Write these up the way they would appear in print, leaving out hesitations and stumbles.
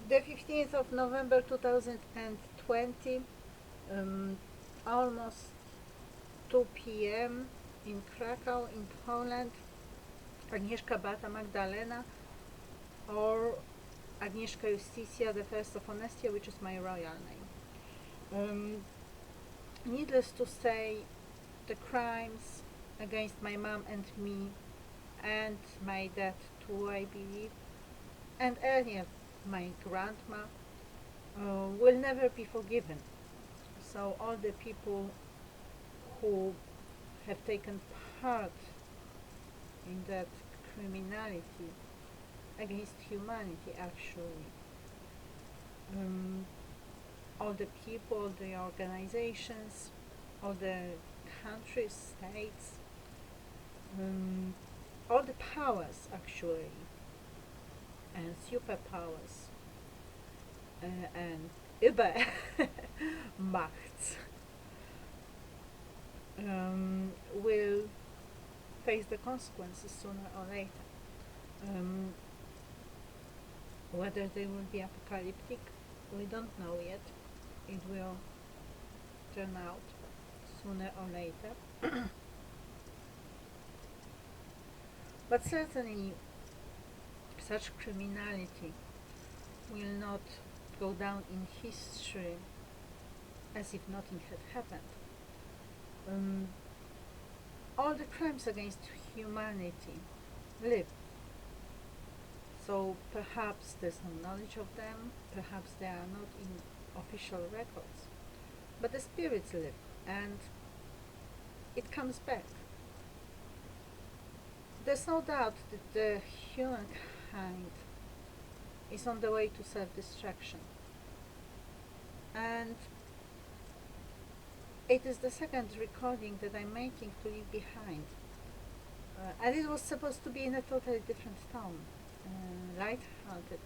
The 15th of November 2020, almost 2 p.m. in Krakow, in Poland. Agnieszka Beata Magdalena, or Agnieszka Justitia, the First of Honestia, which is my royal name. Needless to say, the crimes against my mom and me, and my dad too, I believe, and earlier my grandma, will never be forgiven. So all the people who have taken part in that criminality against humanity, actually, all the people, the organizations, all the countries, states, all the powers, actually, and superpowers, and Übermachts, will face the consequences sooner or later. Whether they will be apocalyptic, we don't know yet. It will turn out sooner or later. But certainly, such criminality will not go down in history as if nothing had happened. All the crimes against humanity live. So perhaps there's no knowledge of them, perhaps they are not in official records, but the spirits live, and it comes back. There's no doubt that the humankind is on the way to self-destruction, and it is the second recording that I'm making to leave behind, and it was supposed to be in a totally different tone, light-hearted,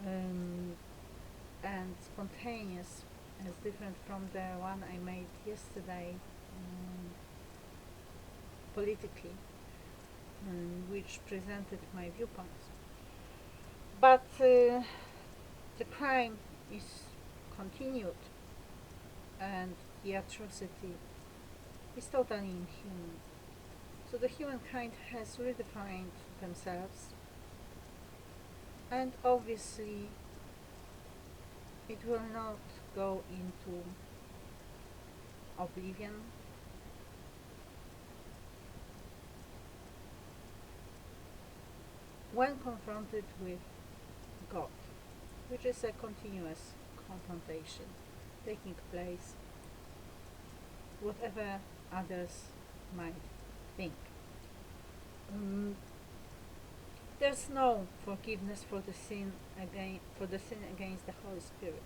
and spontaneous, as different from the one I made yesterday, politically, which presented my viewpoints. But the crime is continued, and the atrocity is totally inhuman. So the humankind has redefined themselves, and obviously it will not go into oblivion. When confronted with God, which is a continuous confrontation taking place, whatever others might think. There's no forgiveness for the sin against the Holy Spirit.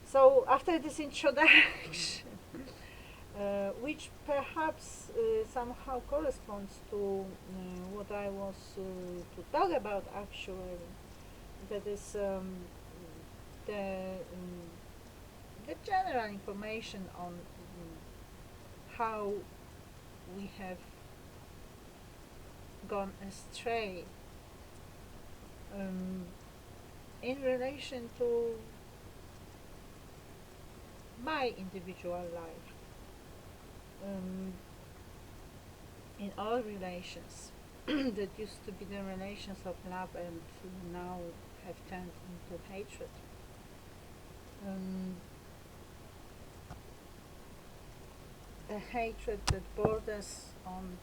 So after this introduction, which perhaps somehow corresponds to what I was to talk about, actually, that is the general information on how we have gone astray in relation to my individual life, in all relations that used to be the relations of love and now have turned into hatred. A hatred that borders on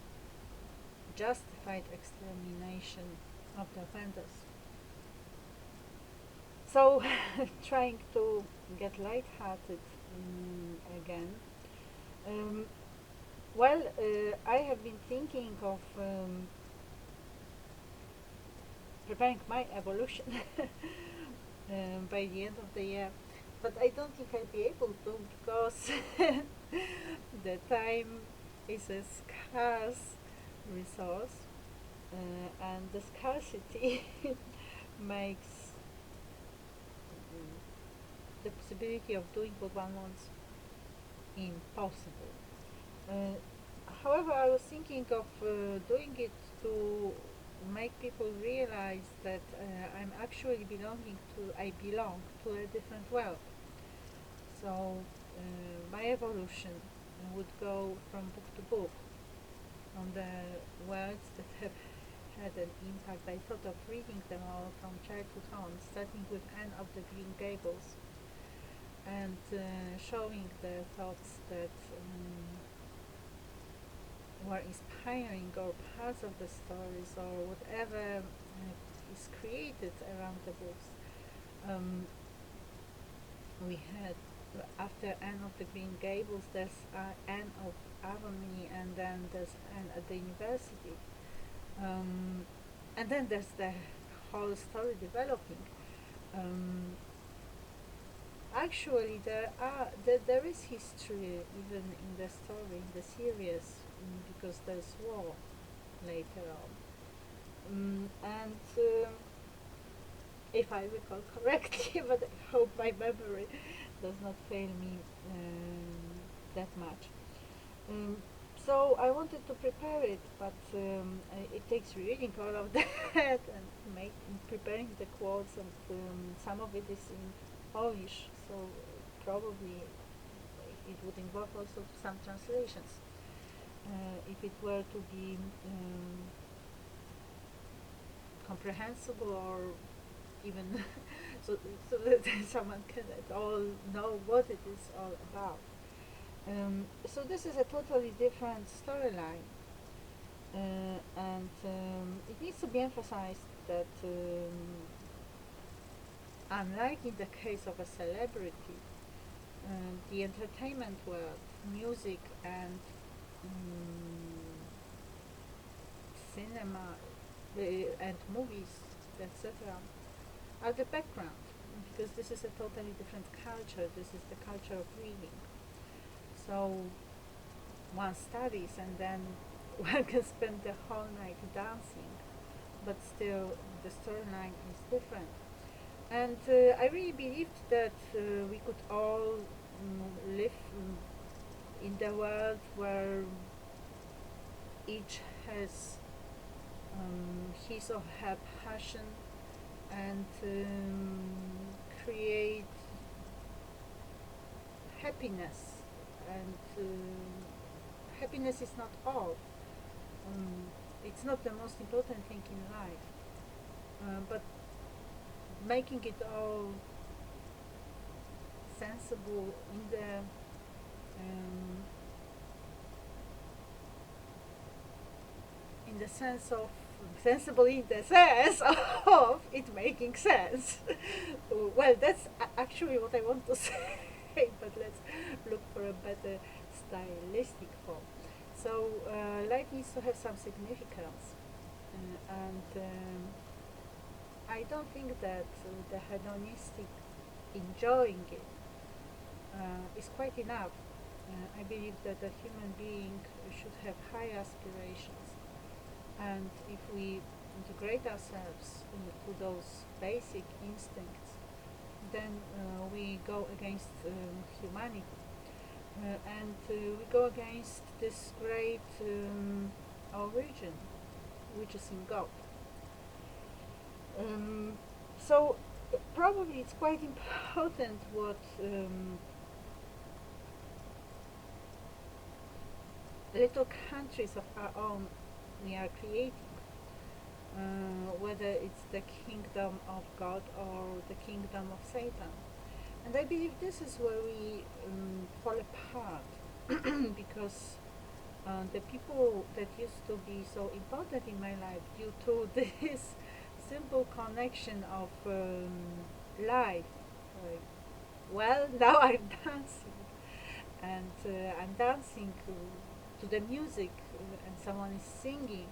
justified extermination of the offenders. So, trying to get light-hearted again. Well, I have been thinking of preparing my evolution by the end of the year, but I don't think I'll be able to, because the time is a scarce resource, and the scarcity makes the possibility of doing what one wants impossible. However, I was thinking of doing it to make people realize that I'm actually I belong to a different world. So my evolution would go from book to book on the words that have had an impact. I thought of reading them all from childhood on, starting with Anne of the Green Gables, and showing the thoughts that were inspiring, or parts of the stories, or whatever is created around the books. Um, we had, after Anne of the Green Gables, there's Anne of Avonlea, and then there's Anne at the university, um, and then there's the whole story developing. Um, Actually, there is history even in the story, in the series, because there's war later on. And if I recall correctly, but I hope my memory does not fail me that much. Um, so I wanted to prepare it, but it takes reading all of that and preparing the quotes, and some of it is in Polish, so probably it would involve also some translations. If it were to be comprehensible, or even so, so that someone can at all know what it is all about. So this is a totally different storyline, and it needs to be emphasized that unlike in the case of a celebrity, the entertainment world, music and cinema and movies, etc., are the background, because this is a totally different culture. This is the culture of reading. So one studies, and then one can spend the whole night dancing, but still the storyline is different. And I really believed that we could all live in the world where each has his or her passion, and create happiness. And happiness is not all. It's not the most important thing in life, but making it all sensible in the sense of sensible in the sense of it making sense. Well, that's actually what I want to say, but let's look for a better stylistic form. So life needs to have some significance, and I don't think that the hedonistic enjoying it is quite enough. I believe that a human being should have high aspirations, and if we integrate ourselves to those basic instincts, then we go against humanity, and we go against this great origin, which is in God. So probably it's quite important what little countries of our own we are creating, whether it's the kingdom of God or the kingdom of Satan. And I believe this is where we fall apart, because the people that used to be so important in my life, due to this simple connection of life, like, well, now I'm dancing, and I'm dancing to the music, and someone is singing,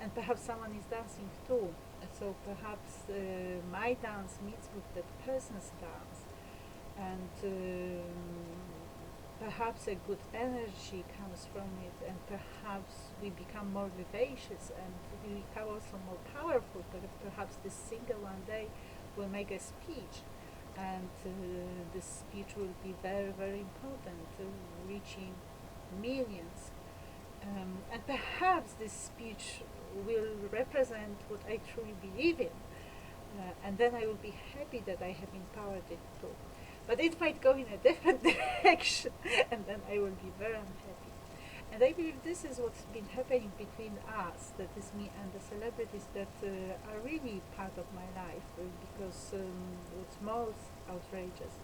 and perhaps someone is dancing too. So perhaps my dance meets with that person's dance, and perhaps a good energy comes from it, and perhaps we become more vivacious, and we become also more powerful. Perhaps this singer one day will make a speech, and this speech will be very, very important, reaching millions. And perhaps this speech will represent what I truly believe in. And then I will be happy that I have empowered it too. But it might go in a different direction, and then I will be very unhappy. And I believe this is what's been happening between us, that is me and the celebrities that are really part of my life, because what's most outrageous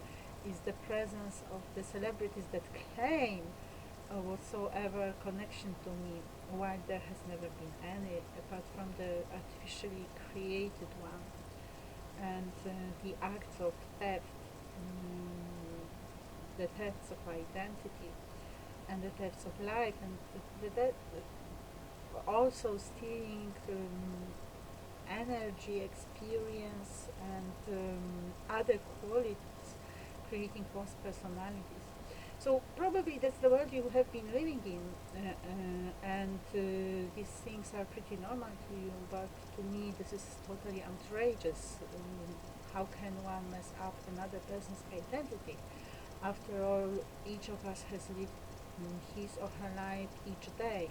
is the presence of the celebrities that claim whatsoever connection to me, while there has never been any, apart from the artificially created one. And the acts of theft, the thefts of identity, and the thefts of life, and also stealing energy, experience, and other qualities, creating false personalities. So probably that's the world you have been living in, and these things are pretty normal to you, but to me this is totally outrageous. How can one mess up another person's identity? After all, each of us has lived his or her life each day,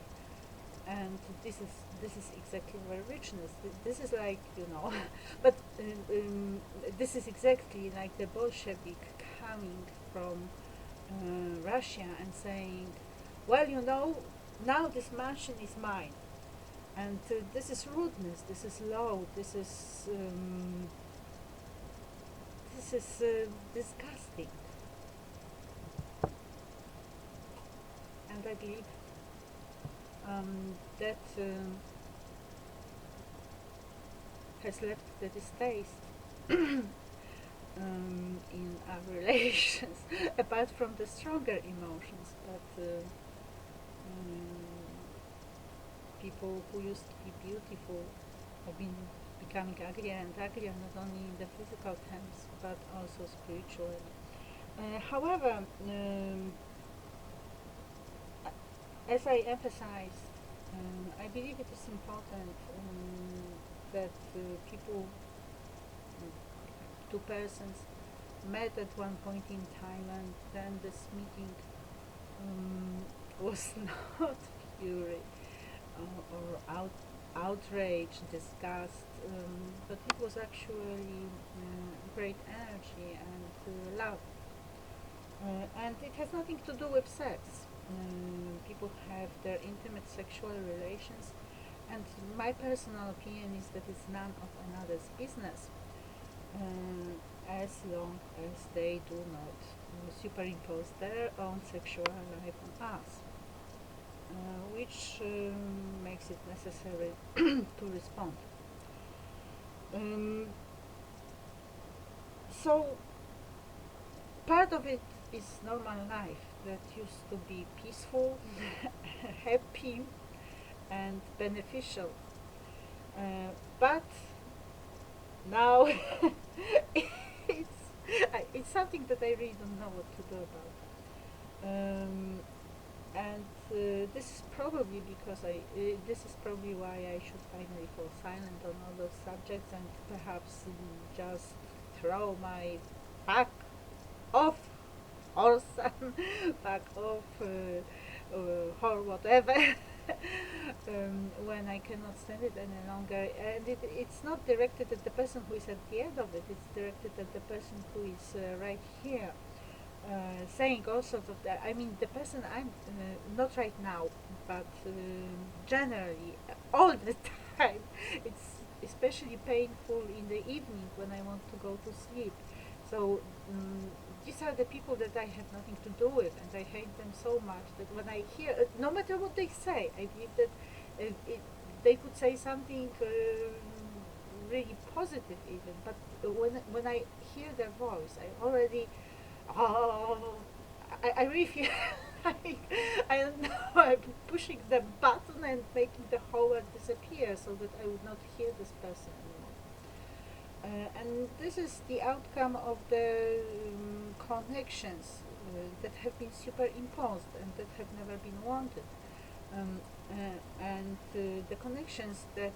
and this is exactly where richness. This is like, but this is exactly like the Bolshevik coming from Russia and saying, well, now this mansion is mine, and this is rudeness, this is low, this is disgusting. And I believe that has left the distaste in our relations, apart from the stronger emotions. But people who used to be beautiful have been becoming uglier and uglier, not only in the physical terms, but also spiritually. However, as I emphasized, I believe it is important that people, two persons, met at one point in time, and then this meeting was not fury or outrage, disgust, but it was actually great energy and love. And it has nothing to do with sex. People have their intimate sexual relations, and my personal opinion is that it's none of another's business, as long as they do not superimpose their own sexual life on us, which makes it necessary to respond. So part of it is normal life that used to be peaceful, happy, and beneficial. But now it's something that I really don't know what to do about. And this is probably this is probably why I should finally fall silent on all those subjects, and perhaps just throw my back off or some back off or whatever when I cannot stand it any longer. And it's not directed at the person who is at the end of it, it's directed at the person who is right here, saying all sorts of that. I mean, the person I'm not right now, but generally all the time. It's especially painful in the evening when I want to go to sleep. So these are the people that I have nothing to do with, and I hate them so much that when I hear, no matter what they say, I believe that they could say something really positive even, but when I hear their voice, I already, oh, I really feel like, I don't know, I'm pushing the button and making the whole world disappear so that I would not hear this person anymore. And this is the outcome of the connections that have been superimposed and that have never been wanted. And the connections that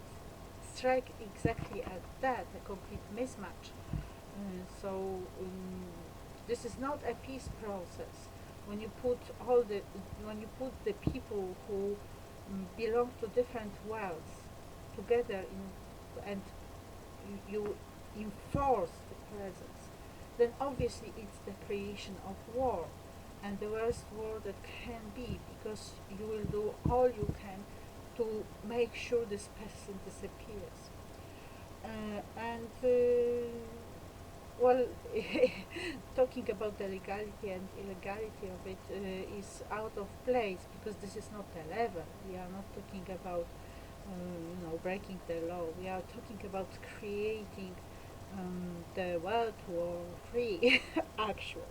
strike exactly at that, a complete mismatch. So this is not a peace process. When you put the people who belong to different worlds together and you enforce the presence, then obviously it's the creation of war, and the worst war that can be, because you will do all you can to make sure this person disappears. And well, talking about the legality and illegality of it is out of place, because this is not the level. We are not talking about breaking the law. We are talking about creating the World War III, actually.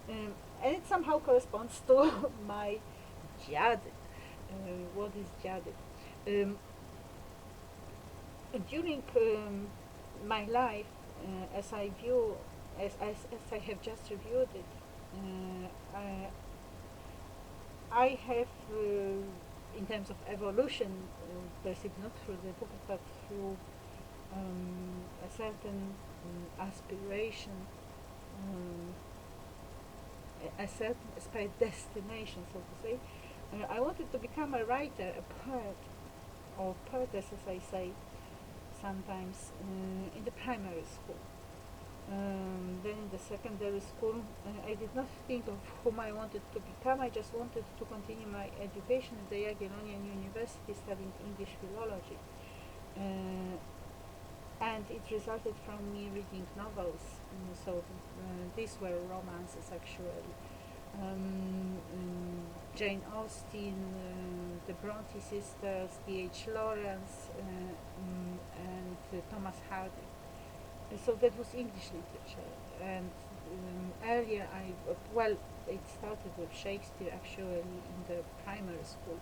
And it somehow corresponds to my jihad. What is jihad? During my life, as I view, as I have just reviewed it, I have, in terms of evolution, perceived not through the book, but through a certain aspiration, a certain aspired destination, so to say. I wanted to become a writer, a poet, or poetess, as I say sometimes, in the primary school. Then in the secondary school, I did not think of whom I wanted to become. I just wanted to continue my education at the Jagiellonian University, studying English philology. And it resulted from me reading novels. So these were romances, actually. Jane Austen, the Bronte sisters, D.H. Lawrence, and Thomas Hardy. So that was English literature. And earlier, it started with Shakespeare, actually, in the primary school.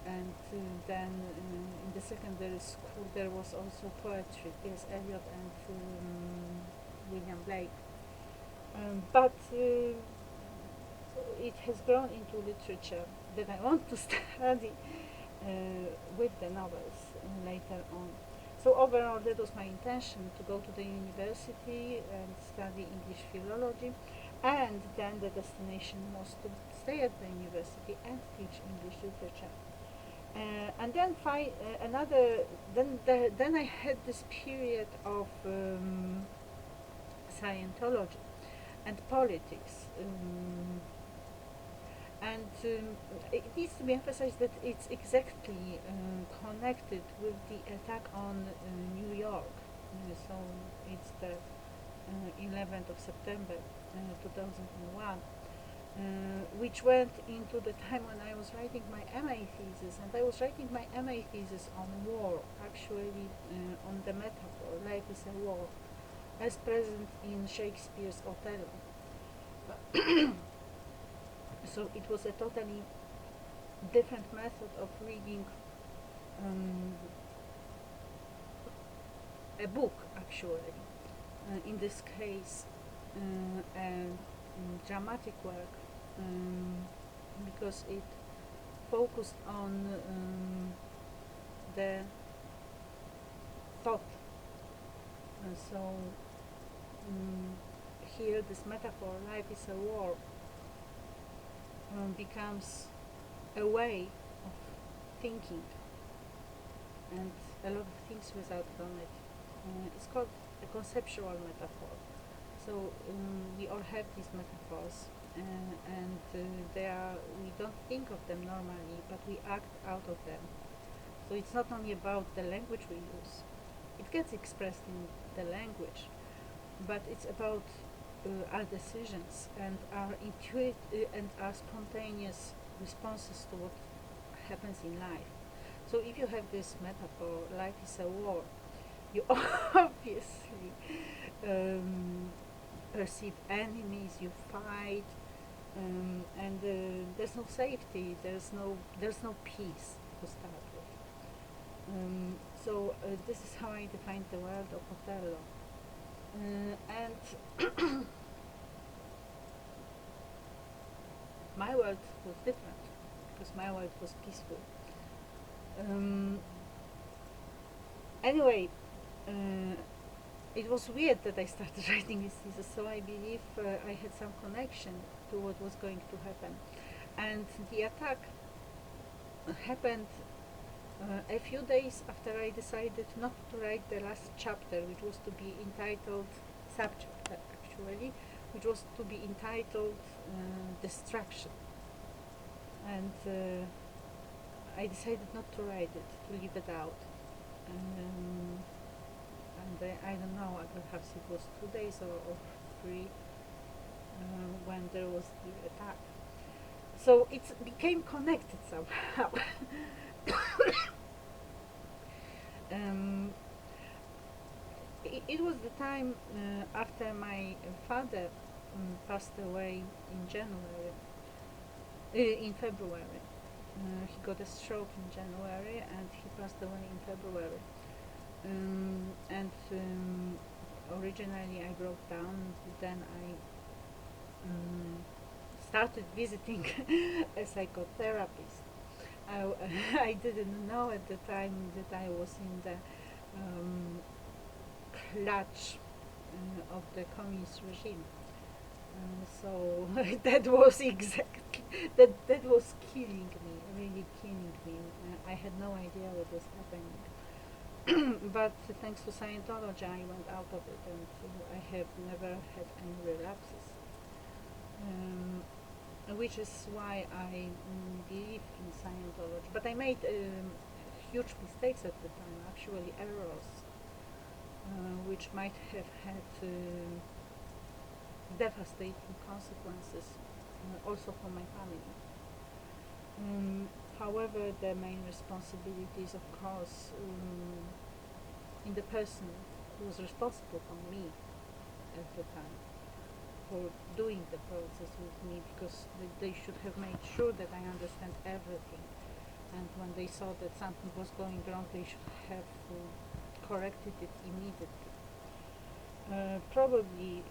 And then in the secondary school there was also poetry, T.S. Eliot and William Blake. But it has grown into literature that I want to study with the novels later on. So overall, that was my intention, to go to the university and study English philology, and then the destination was to stay at the university and teach English literature. And then then I had this period of Scientology and politics. And it needs to be emphasized that it's exactly connected with the attack on New York. So it's the 11th of September 2001, which went into the time when I was writing my MA thesis, and I was writing my MA thesis on war, actually on the metaphor, life is a war, as present in Shakespeare's Othello. So it was a totally different method of reading a book, actually. In this case, a dramatic work, because it focused on the thought. So here this metaphor, life is a war, becomes a way of thinking, and a lot of things result from it. It's called a conceptual metaphor. So we all have these metaphors, and we don't think of them normally, but we act out of them. So it's not only about the language we use. It gets expressed in the language, but it's about our decisions and our and our spontaneous responses to what happens in life. So if you have this metaphor, life is a war, you obviously perceive enemies, you fight, and there's no safety, there's no peace to start with. So this is how I defined the world of Othello. And my world was different, because my world was peaceful. Anyway, it was weird that I started writing this thesis, so I believe I had some connection to what was going to happen. And the attack happened A few days after I decided not to write the last chapter, which was to be entitled, subchapter actually, which was to be entitled Distraction. And I decided not to write it, to leave it out. And I don't know, perhaps it was 2 days or 3 when there was the attack. So it became connected somehow. um, it was the time after my father passed away in January, in February. He got a stroke in January and he passed away in February. And originally I broke down, then I started visiting a psychotherapist. I didn't know at the time that I was in the clutch of the communist regime. So that was exactly that was killing me, really killing me. I had no idea what was happening. But thanks to Scientology, I went out of it, and I have never had any relapses. Which is why I believe in Scientology. But I made huge mistakes at the time, actually errors, which might have had devastating consequences also for my family. However, the main responsibility is, of course, in the person who was responsible for me at the time, for doing the process with me, because they should have made sure that I understand everything, and when they saw that something was going wrong, they should have corrected it immediately. Probably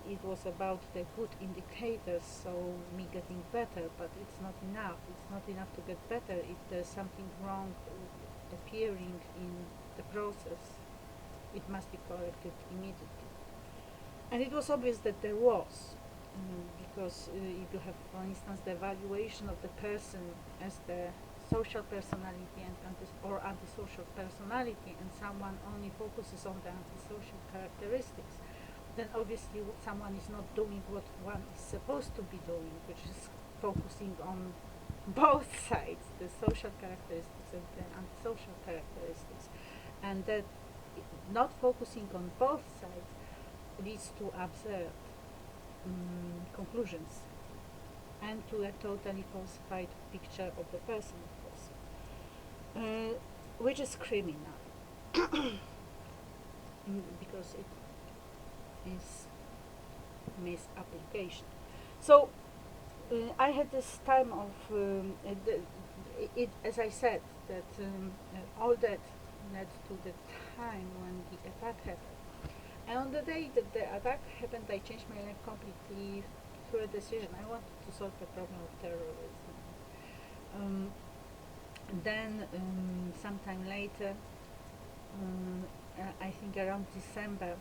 it was about the good indicators, so me getting better, but it's not enough. It's not enough to get better. If there's something wrong appearing in the process, it must be corrected immediately. And it was obvious that there was, because if you have, for instance, the evaluation of the person as the social personality and or antisocial personality, and someone only focuses on the antisocial characteristics, then obviously someone is not doing what one is supposed to be doing, which is focusing on both sides, the social characteristics and the antisocial characteristics. And that not focusing on both sides leads to absurd conclusions and to a totally falsified picture of the person, of course, which is criminal because it is misapplication. So I had this time of as I said, that all that led to the time when the attack happened. And on the day that the attack happened, I changed my life completely through a decision. I wanted to solve the problem of terrorism. Then, sometime later, I think around December,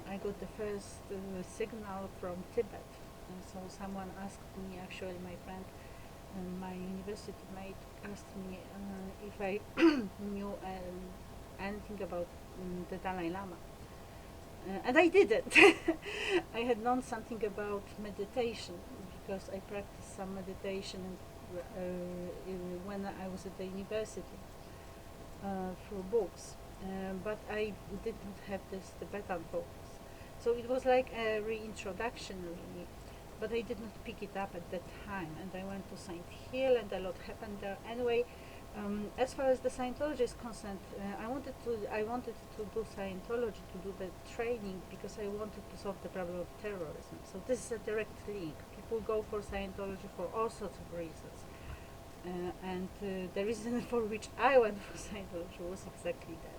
I got the first signal from Tibet. So someone asked me, actually my friend, my university mate, asked me if I knew anything about the Dalai Lama. And I didn't. I had known something about meditation because I practiced some meditation when I was at the university through books, but I didn't have this Tibetan focus. So it was like a reintroduction, really, but I did not pick it up at that time. And I went to St. Hill, and a lot happened there. Anyway, as far as the Scientology is concerned, I wanted to do Scientology, to do the training, because I wanted to solve the problem of terrorism. So this is a direct link. People go for Scientology for all sorts of reasons, and the reason for which I went for Scientology was exactly that.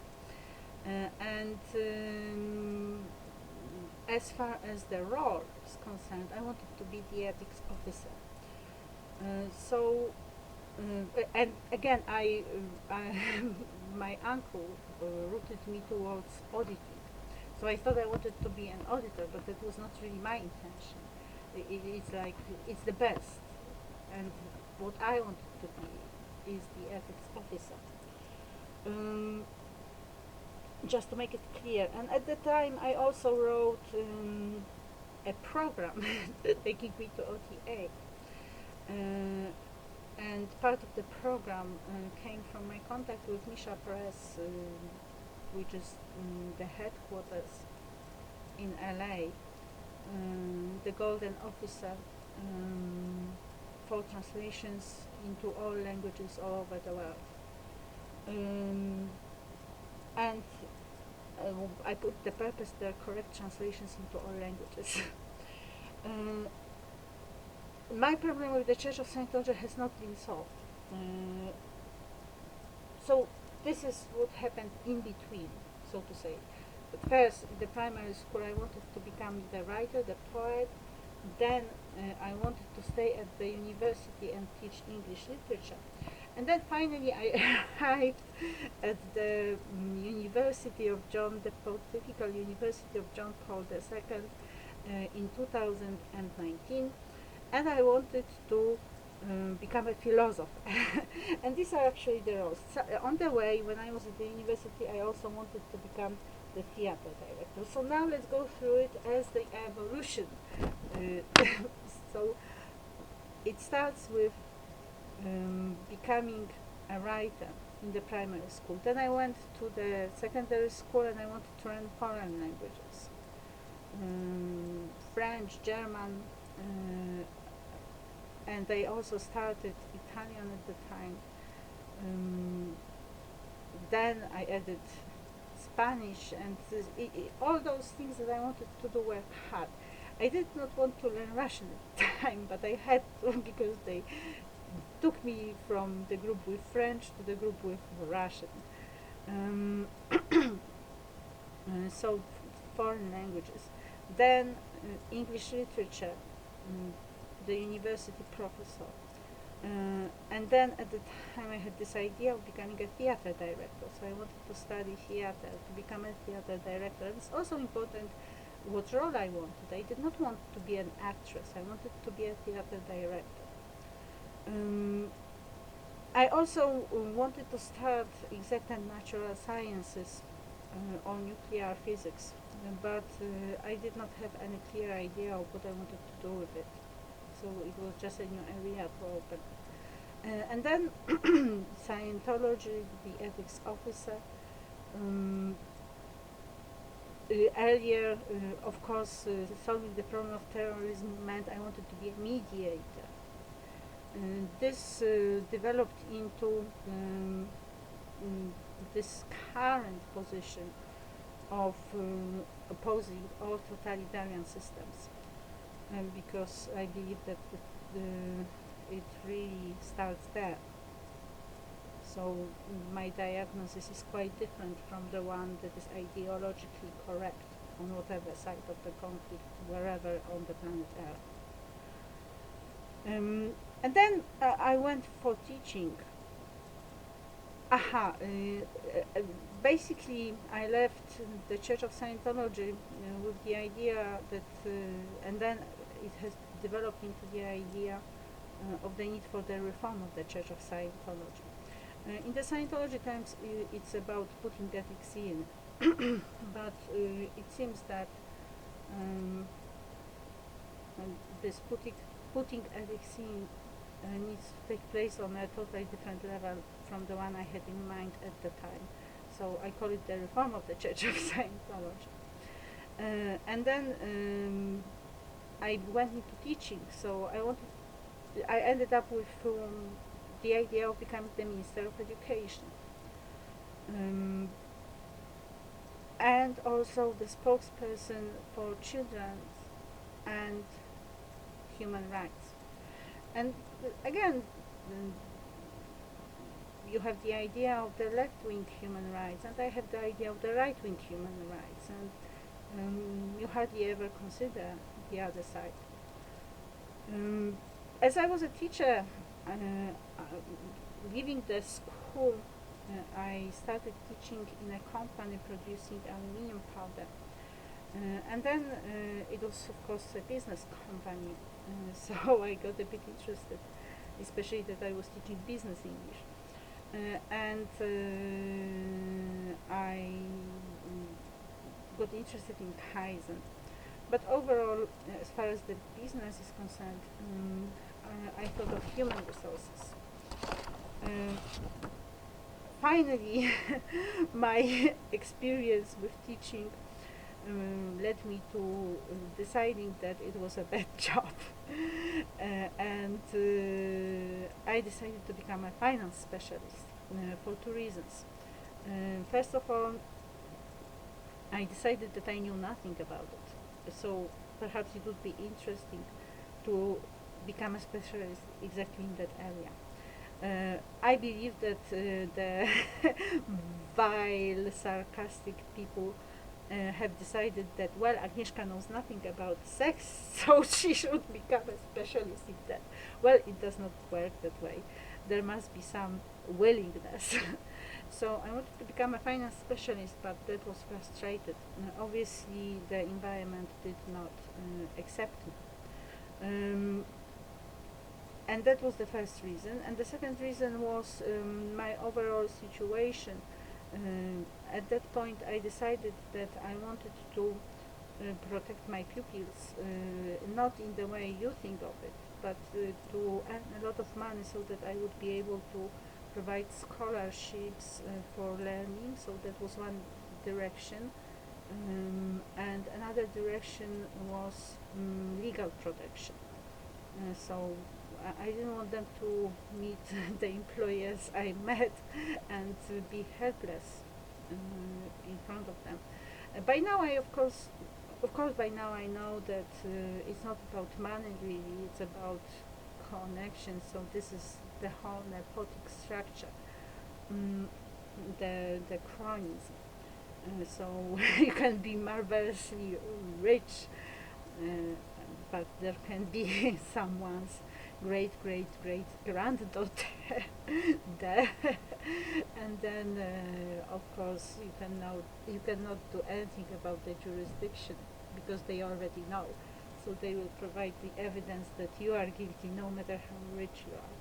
As far as the role is concerned, I wanted to be the ethics officer. And again, my uncle rooted me towards auditing. So I thought I wanted to be an auditor, but that was not really my intention. It's like, it's the best. And what I wanted to be is the ethics officer. Um, just to make it clear. And at the time, I also wrote a program taking me to OTA. And part of the program came from my contact with Misha Press, which is the headquarters in LA, the Golden Officer for translations into all languages all over the world. And I put the purpose there, correct translations into all languages. My problem with the Church of Scientology has not been solved. So this is what happened in between, so to say. But first, in the primary school, I wanted to become the writer, the poet. Then I wanted to stay at the university and teach English literature. And then finally I arrived at the University of John, the Pontifical University of John Paul II in 2019, and I wanted to become a philosopher. And these are actually the roles. So, on the way, when I was at the university, I also wanted to become the theater director. So now let's go through it as the evolution. So it starts with becoming a writer in the primary school. Then I went to the secondary school and I wanted to learn foreign languages. French, German, and I also started Italian at the time. Then I added Spanish, and all those things that I wanted to do were hard. I did not want to learn Russian at the time, but I had to because they took me from the group with French to the group with Russian. So foreign languages. Then English literature, the university professor. And then at the time I had this idea of becoming a theater director, so I wanted to study theater, to become a theater director. And it's also important what role I wanted. I did not want to be an actress, I wanted to be a theater director. I also wanted to start exact and natural sciences or nuclear physics, but I did not have any clear idea of what I wanted to do with it. So it was just a new area to open. And then Scientology, the ethics officer. Earlier, of course, solving the problem of terrorism meant I wanted to be a mediator. This developed into this current position of opposing all totalitarian systems, because I believe that it really starts there. So my diagnosis is quite different from the one that is ideologically correct on whatever side of the conflict, wherever on the planet Earth. And then I went for teaching. Basically I left the Church of Scientology with the idea that, and then it has developed into the idea of the need for the reform of the Church of Scientology. In the Scientology times, it's about putting ethics in, but it seems that this putting ethics in needs to take place on a totally different level from the one I had in mind at the time. So I call it the reform of the Church of Scientology. And then I went into teaching, so I ended up with the idea of becoming the Minister of Education, and also the spokesperson for children and human rights. And again, you have the idea of the left-wing human rights, and I have the idea of the right-wing human rights, and you hardly ever consider the other side. As I was a teacher, leaving the school, I started teaching in a company producing aluminium powder. And then it was, of course, a business company, so I got a bit interested, especially that I was teaching business English. and I got interested in Kaizen. But overall, as far as the business is concerned, I thought of human resources. Uh, Finally, my experience with teaching led me to deciding that it was a bad job. And I decided to become a finance specialist for two reasons. First of all, I decided that I knew nothing about it. So perhaps it would be interesting to become a specialist exactly in that area. I believe that the vile, sarcastic people have decided that, well, Agnieszka knows nothing about sex, so she should become a specialist in that. Well, it does not work that way. There must be some willingness. So I wanted to become a finance specialist, but that was frustrated. Obviously, the environment did not accept me. And that was the first reason. And the second reason was my overall situation. At that point, I decided that I wanted to protect my pupils, not in the way you think of it, but to earn a lot of money so that I would be able to provide scholarships for learning. So that was one direction. And another direction was legal protection. So I didn't want them to meet the employers I met and be helpless in front of them. By now, of course, by now I know that it's not about money really. It's about connection. So this is the whole nepotic structure, mm, the cronyism. So you can be marvelously rich, uh, but there can be someone's great great great granddaughter there, and then of course you cannot do anything about the jurisdiction because they already know, so they will provide the evidence that you are guilty no matter how rich you are.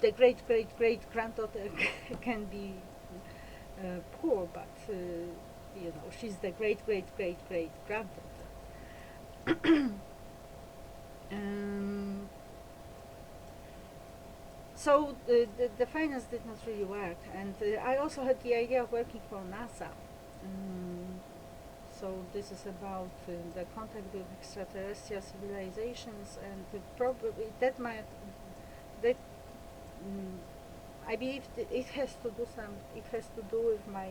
The great great great granddaughter can be poor, but she's the great great great great granddaughter. um, so the finance did not really work, and I also had the idea of working for NASA. So this is about the contact with extraterrestrial civilizations, and probably that I believe it has to do with my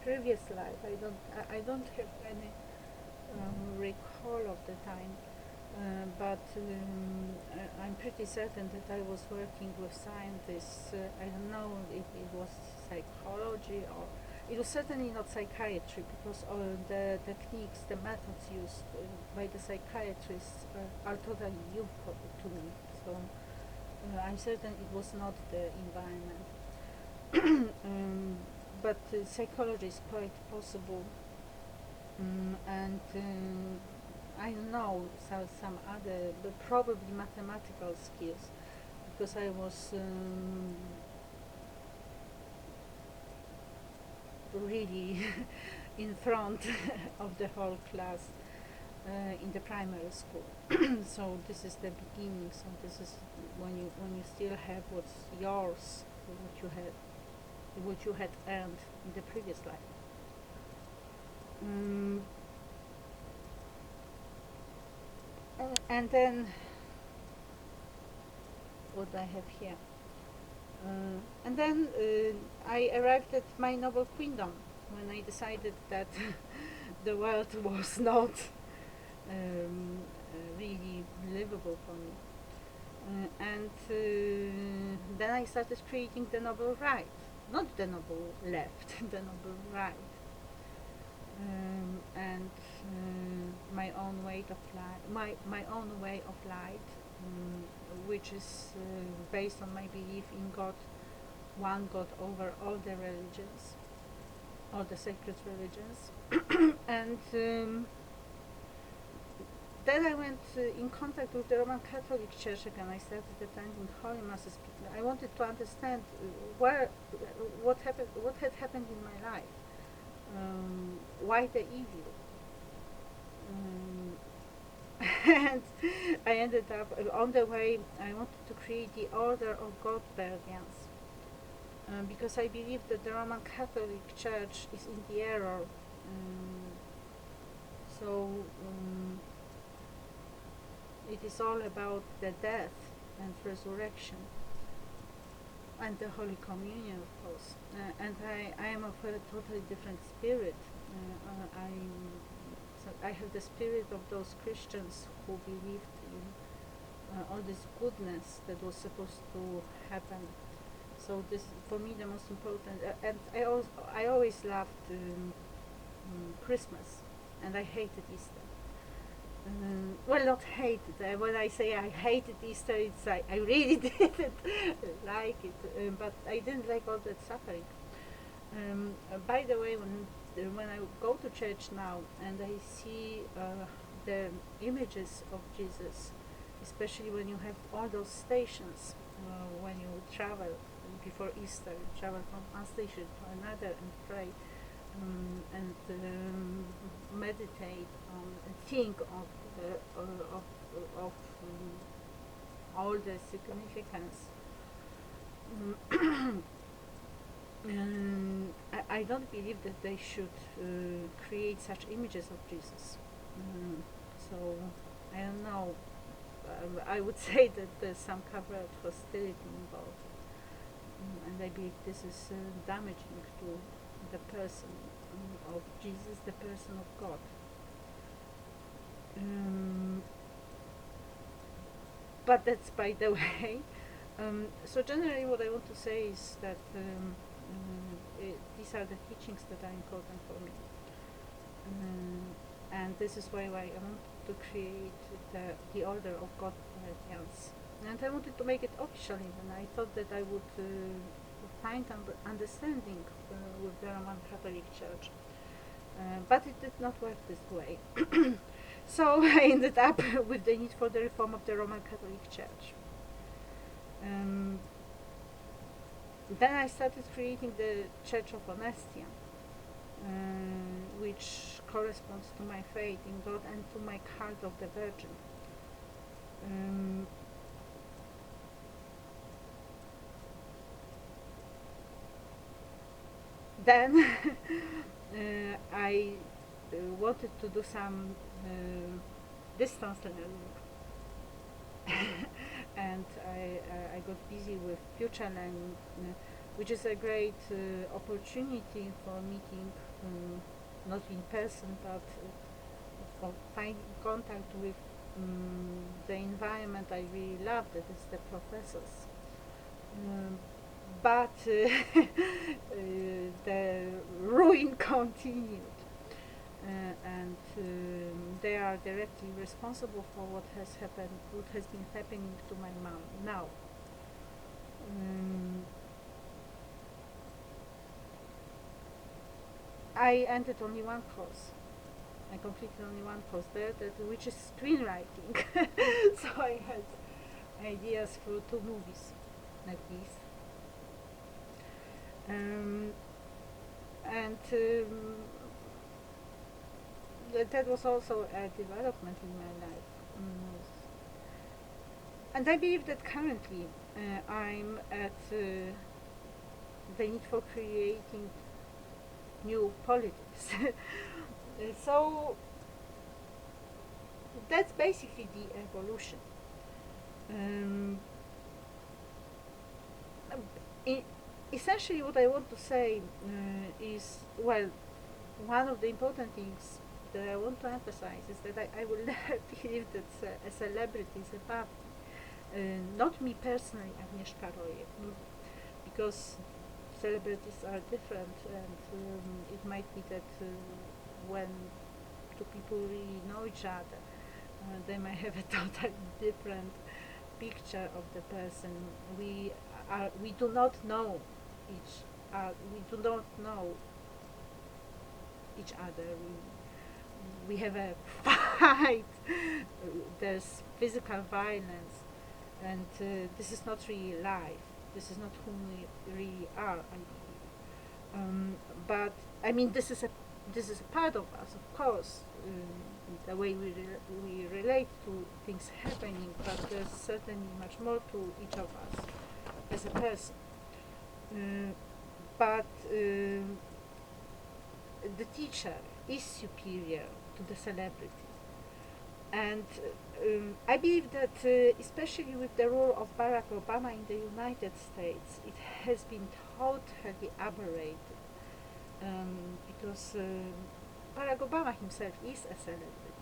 previous life. I don't have any recall of the time, but I'm pretty certain that I was working with scientists. I don't know if it was psychology, or it was certainly not psychiatry, because all the techniques, the methods used by the psychiatrists are totally new to me. So I'm certain it was not the environment. But psychology is quite possible. And I don't know, some other, but probably mathematical skills, because I was really in front of the whole class in the primary school. So this is the beginning. So this is when you still have what's yours, what you had earned in the previous life. And then what I have here. And then I arrived at my noble queendom when I decided that the world was not really livable for me. And then I started creating the noble right, not the noble left, the noble right. And my own way of life, my own way of life, which is based on my belief in God, one God over all the religions, all the sacred religions, and then I went in contact with the Roman Catholic Church again. I started attending Holy Masses. I wanted to understand what had happened in my life, why the evil. And I ended up on the way. I wanted to create the Order of God-Belgians, because I believe that the Roman Catholic Church is in the error. So it is all about the death and resurrection and the Holy Communion, of course. And I am of a totally different spirit. I have the spirit of those Christians who believed in all this goodness that was supposed to happen. So this, for me, the most important. And I always loved Christmas, and I hated Easter. Well, not hated. When I say I hated Easter, it's I really didn't like it, but I didn't like all that suffering. By the way, when I go to church now and I see the images of Jesus, especially when you have all those stations, when you travel before Easter, you travel from one station to another and pray. And meditate on and think of all the significance. I don't believe that they should create such images of Jesus. So I don't know. I would say that there's some covert hostility involved, and I believe this is damaging to the person of Jesus, the person of God. But that's by the way. So generally what I want to say is that these are the teachings that are important for me. And this is why I want to create the Order of God-Belgians. And I wanted to make it official even. I thought that I would find understanding with the Roman Catholic Church. But it did not work this way. So I ended up with the need for the reform of the Roman Catholic Church. Then I started creating the Church of Honestia, which corresponds to my faith in God and to my cult of the Virgin. Then I wanted to do some distance learning, and I got busy with future learning, which is a great opportunity for meeting, not in person, but for finding contact with the environment I really love, that is the professors. But the ruin continued. And they are directly responsible for what has happened, what has been happening to my mom now. I entered only one course. I completed only one course there, which is screenwriting. So I had ideas for 2 movies like this. And that was also a development in my life. And I believe that currently I'm at the need for creating new politics. So that's basically the evolution. Essentially what I want to say is, well, one of the important things that I want to emphasize is that I will never believe that a celebrity is above me. Not me personally, Agnieszka Rojek, because celebrities are different, and it might be that when 2 people really know each other, they might have a totally different picture of the person. We do not know we do not know each other really. we have a fight, there's physical violence, and this is not really life. This is not who we really are, I believe. But I mean, this is a part of us, of course, the way we relate to things happening. But there's certainly much more to each of us as a person. But the teacher is superior to the celebrity. And I believe that, especially with the role of Barack Obama in the United States, it has been totally aberrated, because Barack Obama himself is a celebrity.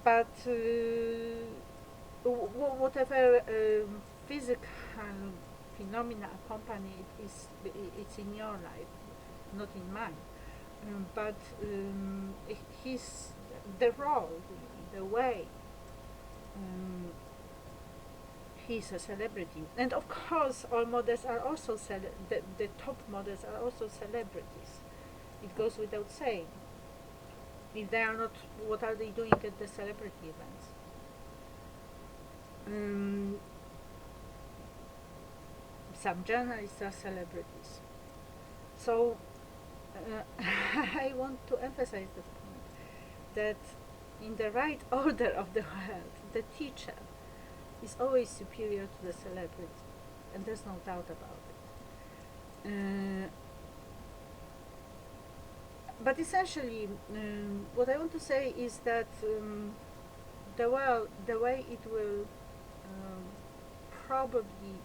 But whatever physical phenomena accompany it, it's in your life, not in mine. But his the role, the way he's a celebrity, and of course, all models are also the top models are also celebrities. It goes without saying. If they are not, what are they doing at the celebrity events? Some journalists are celebrities. So I want to emphasize this point, that in the right order of the world, the teacher is always superior to the celebrity, and there's no doubt about it. But essentially, what I want to say is that the way it will probably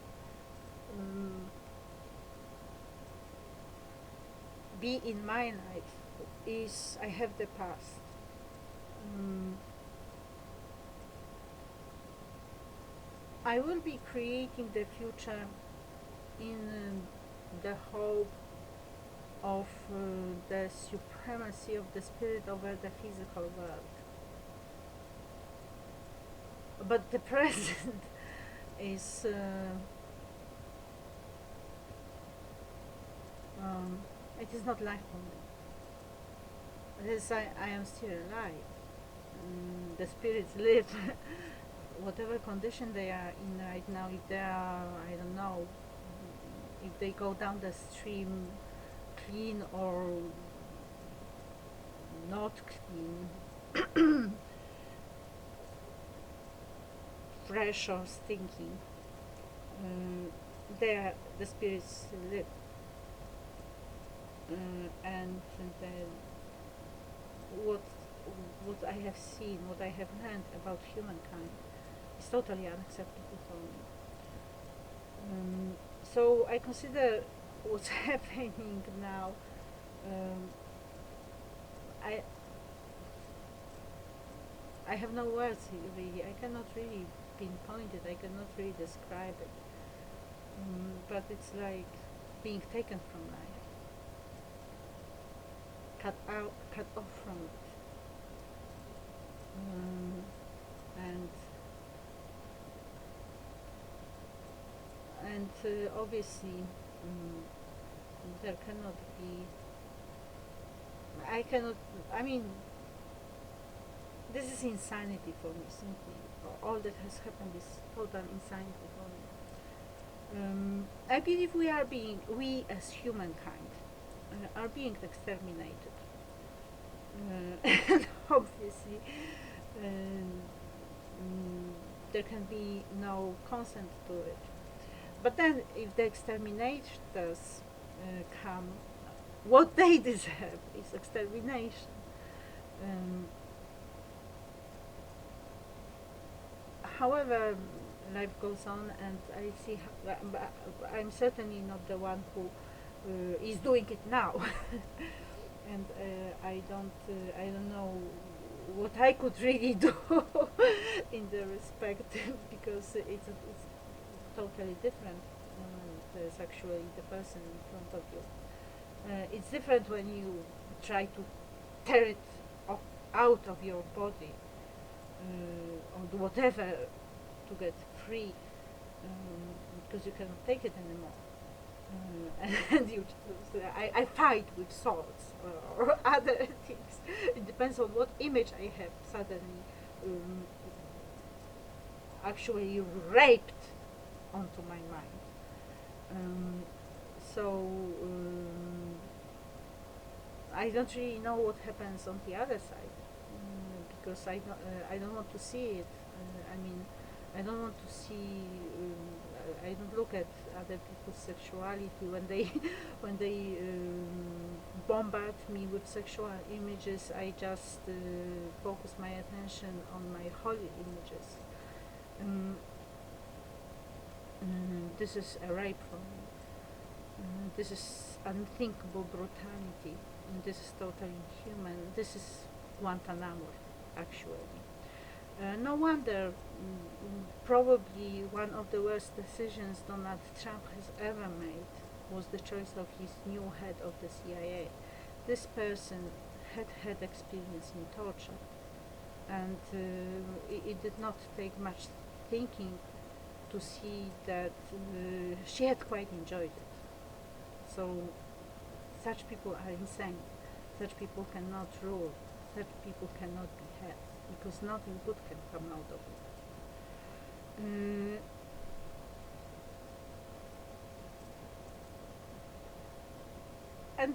be in my life is, I have the past. I will be creating the future in the hope of the supremacy of the spirit over the physical world. But the present is it is not life for me. As I am still alive. The spirits live whatever condition they are in right now. If they are, I don't know, if they go down the stream clean or not clean, fresh or stinking, there the spirits live. And what I have seen, what I have learned about humankind is totally unacceptable for me. So I consider what's happening now, I have no words really. I cannot really pinpoint it. I cannot really describe it. But it's like being taken from life, cut off from it. And obviously there cannot be, I mean, this is insanity for me, simply. All that has happened is total insanity for me. I believe we as humankind are being exterminated. And obviously there can be no consent to it. But then if the exterminators come, what they deserve is extermination. However, life goes on, and I see. I'm certainly not the one who is doing it now, and I don't know what I could really do in the respect, because it's totally different. There's actually the person in front of you. It's different when you try to tear it out of your body, or do whatever to get free, because you cannot take it anymore. And I fight with swords or other things. It depends on what image I have suddenly um, actually raped onto my mind. Um, so I don't really know what happens on the other side, because I don't want to see it. I mean, I don't want to see. I don't look at other people's sexuality when they when they bombard me with sexual images. I just focus my attention on my holy images. Um, this is a rape for me. This is unthinkable brutality. And this is totally inhuman. This is Guantanamo, actually. No wonder, probably one of the worst decisions Donald Trump has ever made was the choice of his new head of the CIA. This person had experience in torture, and it did not take much thinking to see that she had quite enjoyed it. So such people are insane. Such people cannot rule. Such people cannot be heads, because nothing good can come out of it. And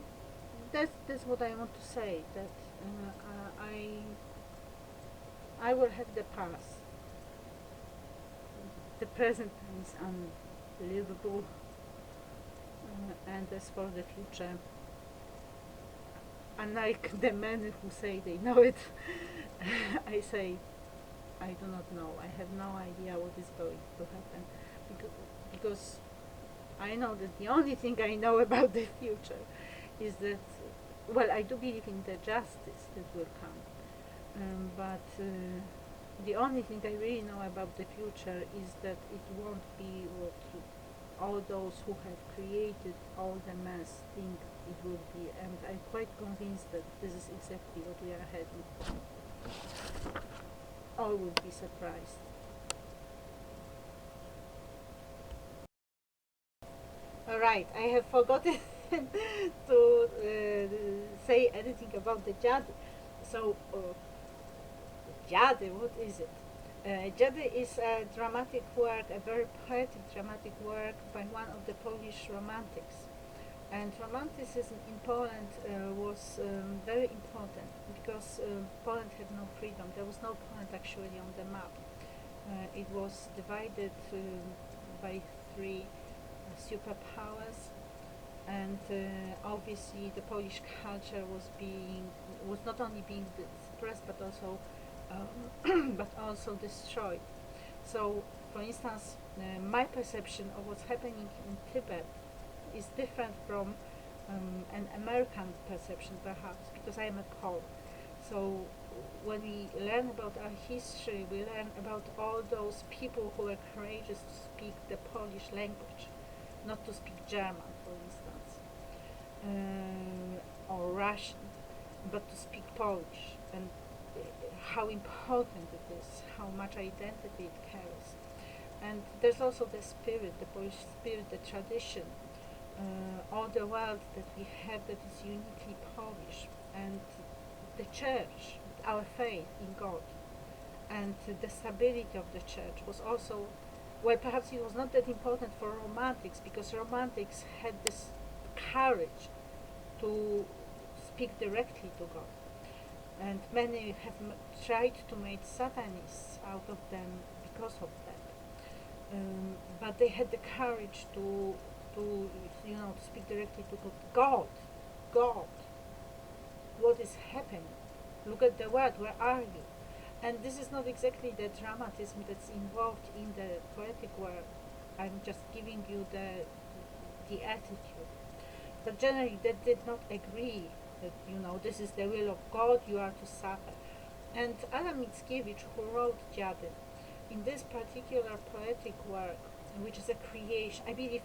that's what I want to say. That I will have the past. The present is unbelievable, and as for the future, unlike the men who say they know it, I say I do not know. I have no idea what is going to happen, because I know that the only thing I know about the future is that, well, I do believe in the justice that will come, but the only thing I really know about the future is that it won't be what all those who have created all the mess think it will be, and I'm quite convinced that this is exactly what we are heading for. All will be surprised. Alright, I have forgotten to say anything about the Jade. So, Jade, what is it? Jade is a dramatic work, a very poetic dramatic work by one of the Polish romantics. And romanticism in Poland was very important, because Poland had no freedom. There was no Poland actually on the map. It was divided by three superpowers, and obviously the Polish culture was not only being suppressed but also but also destroyed. So, for instance, my perception of what's happening in Tibet is different from an American perception, perhaps, because I am a Pole. So when we learn about our history, we learn about all those people who were courageous to speak the Polish language, not to speak German, for instance, or Russian, but to speak Polish, and how important it is, how much identity it carries. And there's also the spirit, the Polish spirit, the tradition, all the wealth that we have that is uniquely Polish, and the church, our faith in God, and the stability of the church was also, well, perhaps it was not that important for romantics, because romantics had this courage to speak directly to God, and many have tried to make Satanists out of them because of that. But they had the courage to speak directly to God. God, what is happening? Look at the world. Where are you? And this is not exactly the dramatism that's involved in the poetic work. I'm just giving you the attitude. But generally, they did not agree that this is the will of God. You are to suffer. And Adam Mickiewicz, who wrote Jade, in this particular poetic work, which is a creation, I believe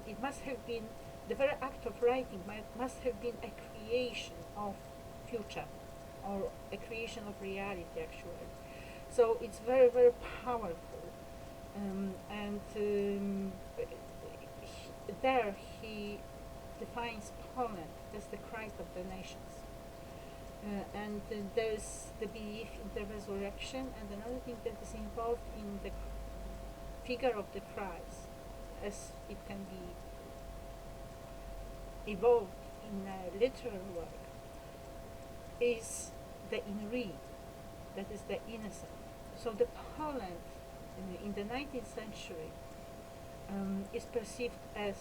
it must have been, the very act of writing must have been a creation of future, or a creation of reality, actually. So it's very, very powerful. And there he defines Poland as the Christ of the nations. And there's the belief in the resurrection, and another thing that is involved in the figure of the Christ, as it can be evolved in a literary work, is the Inri, that is the innocent. So the Poland in the 19th century is perceived as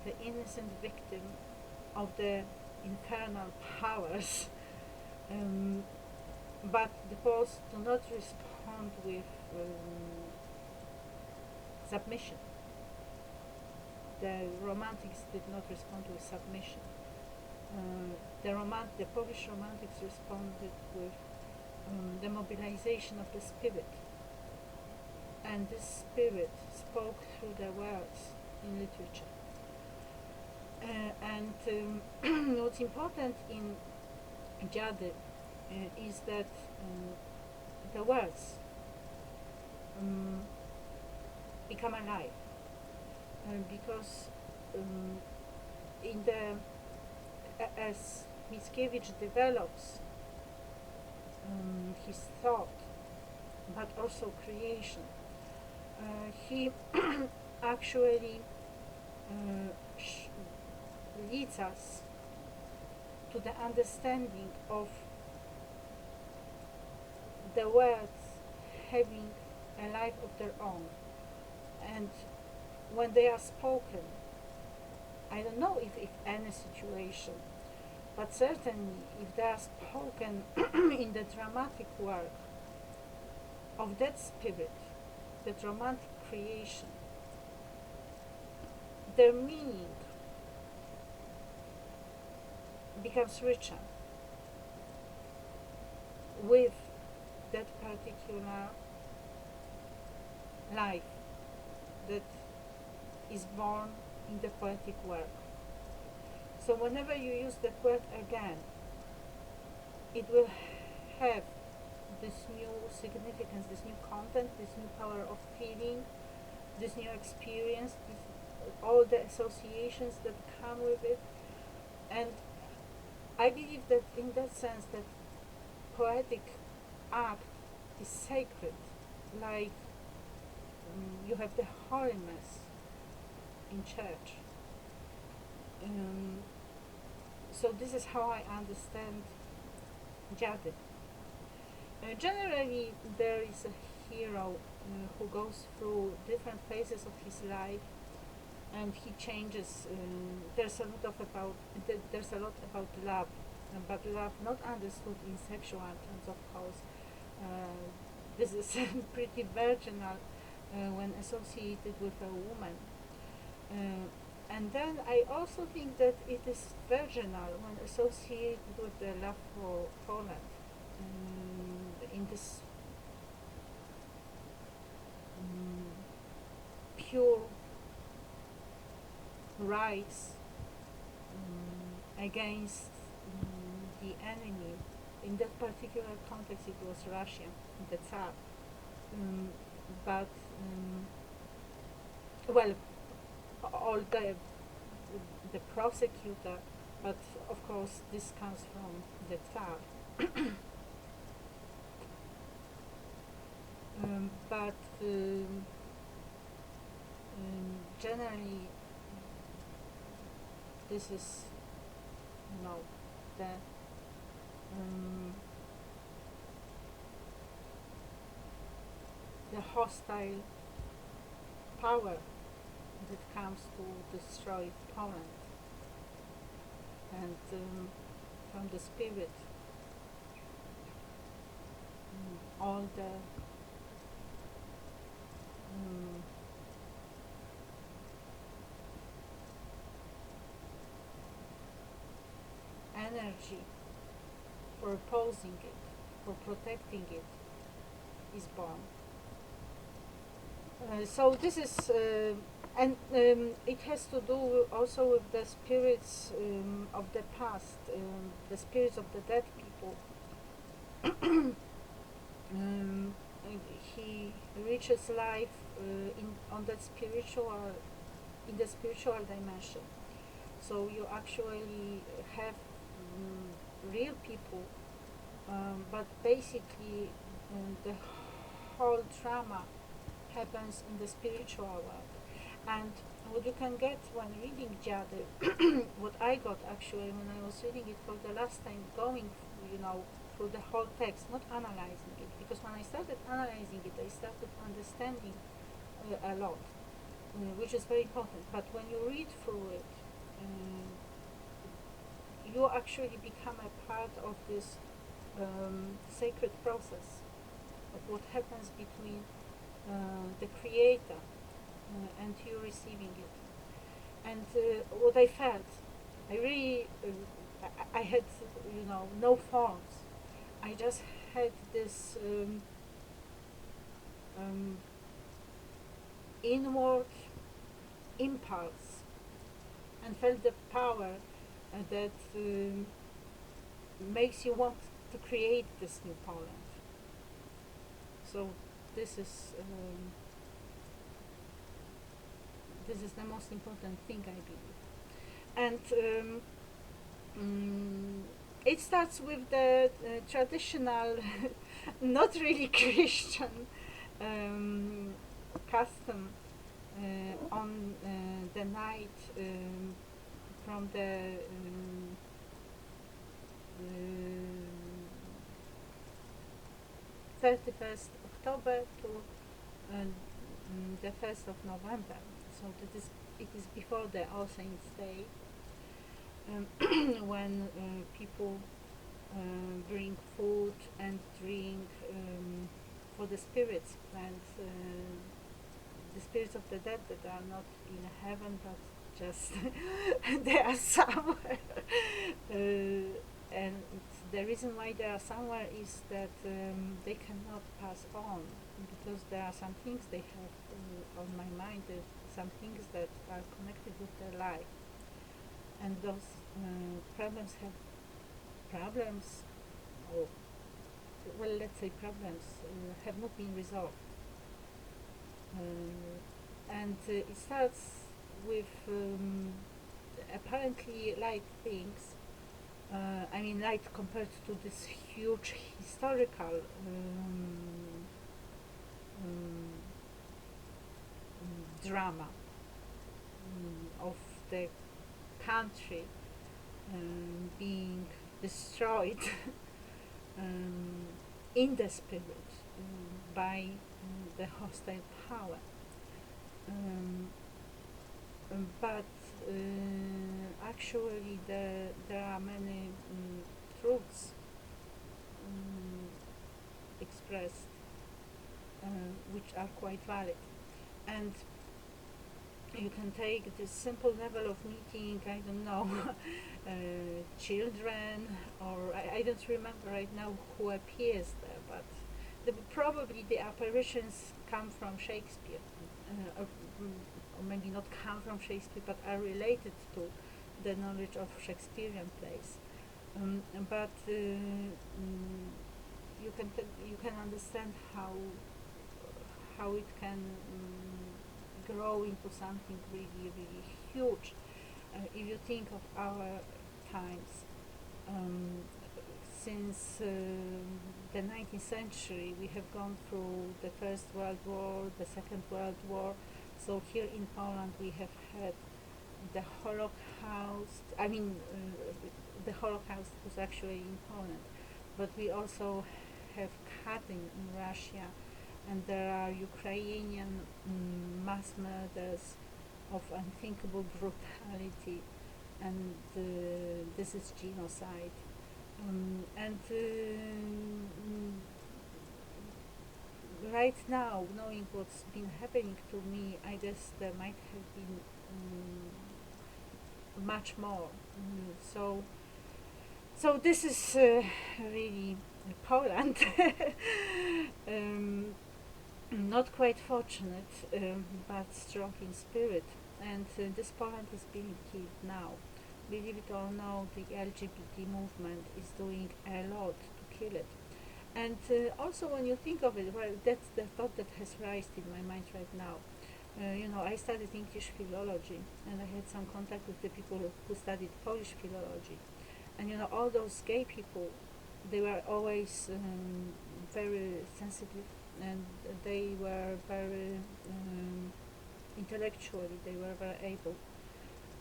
the innocent victim of the infernal powers, but the Poles do not respond with submission. The Romantics did not respond with submission. The Polish Romantics responded with the mobilization of the spirit, and this spirit spoke through their words in literature. What's important in Dziady is that the words become alive, because as Mickiewicz develops his thought, but also creation, he actually leads us to the understanding of the words having a life of their own. And when they are spoken, I don't know if any situation, but certainly if they are spoken in the dramatic work of that spirit, the dramatic creation, their meaning becomes richer with that particular life that is born in the poetic work. So whenever you use that word again, it will have this new significance, this new content, this new power of feeling, this new experience, all the associations that come with it. And I believe that in that sense that poetic act is sacred, like you have the Holy Mass in church. So this is how I understand Dziady. Generally, there is a hero who goes through different phases of his life, and he changes. There's a lot about love, but love not understood in sexual terms, of course. This is pretty virginal when associated with a woman. And then I also think that it is virginal when associated with the love for Poland. In this pure rise against the enemy. In that particular context, it was Russia, the Tsar. But well, all the prosecutor, but of course this comes from the Tsar. But generally, this is, the hostile power that comes to destroy Poland, and from the spirit, all the energy for opposing it, for protecting it, is born. So this is, and it has to do also with the spirits of the past, the spirits of the dead people. He reaches life on that spiritual in the spiritual dimension. So you actually have real people, but basically the whole drama happens in the spiritual world. And what you can get when reading Jade, what I got actually when I was reading it for the last time, going, through the whole text, not analyzing it, because when I started analyzing it, I started understanding a lot, which is very important. But when you read through it, um, you actually become a part of this sacred process of what happens between the creator and you receiving it. And what I felt, I really, I had, no forms. I just had this inward impulse and felt the power that makes you want to create this new Poland. So this is the most important thing, I believe. And it starts with the traditional, not really Christian custom on the night from the 31st October to the 1st of November. So it is before the All Saints Day, when people bring food and drink for the spirits, and the spirits of the dead that are not in heaven but just they are somewhere. And the reason why they are somewhere is that they cannot pass on, because there are some things they have on my mind, some things that are connected with their life, and those problems, or well, let's say problems, have not been resolved. And it starts with apparently light things. I mean, light compared to this huge historical drama of the country being destroyed in the spirit by the hostile power. But actually there are many truths expressed which are quite valid. And you can take this simple level of meeting, I don't know, children, or I don't remember right now who appears there, but probably the apparitions come from Shakespeare, or maybe not come from Shakespeare, but are related to the knowledge of Shakespearean plays. But you can understand how it can grow into something really, really huge. If you think of our times, since the 19th century, we have gone through the First World War, the Second World War. So here in Poland we have had the Holocaust. I mean, the Holocaust was actually in Poland, but we also have Katyn in Russia, and there are Ukrainian mass murders of unthinkable brutality, and this is genocide. And right now, knowing what's been happening to me, I guess there might have been much more. So this is really Poland. Not quite fortunate, but strong in spirit. And this Poland is being killed now. Believe it or not, the LGBT movement is doing a lot to kill it. And also when you think of it, well, that's the thought that has risen in my mind right now. I studied English philology, and I had some contact with the people who studied Polish philology. And all those gay people, they were always very sensitive, and they were very intellectually, they were very able.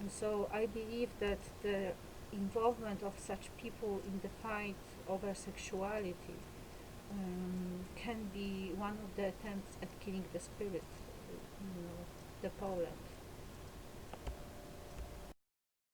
And so I believe that the involvement of such people in the fight over sexuality can be one of the attempts at killing the spirit, the Poland.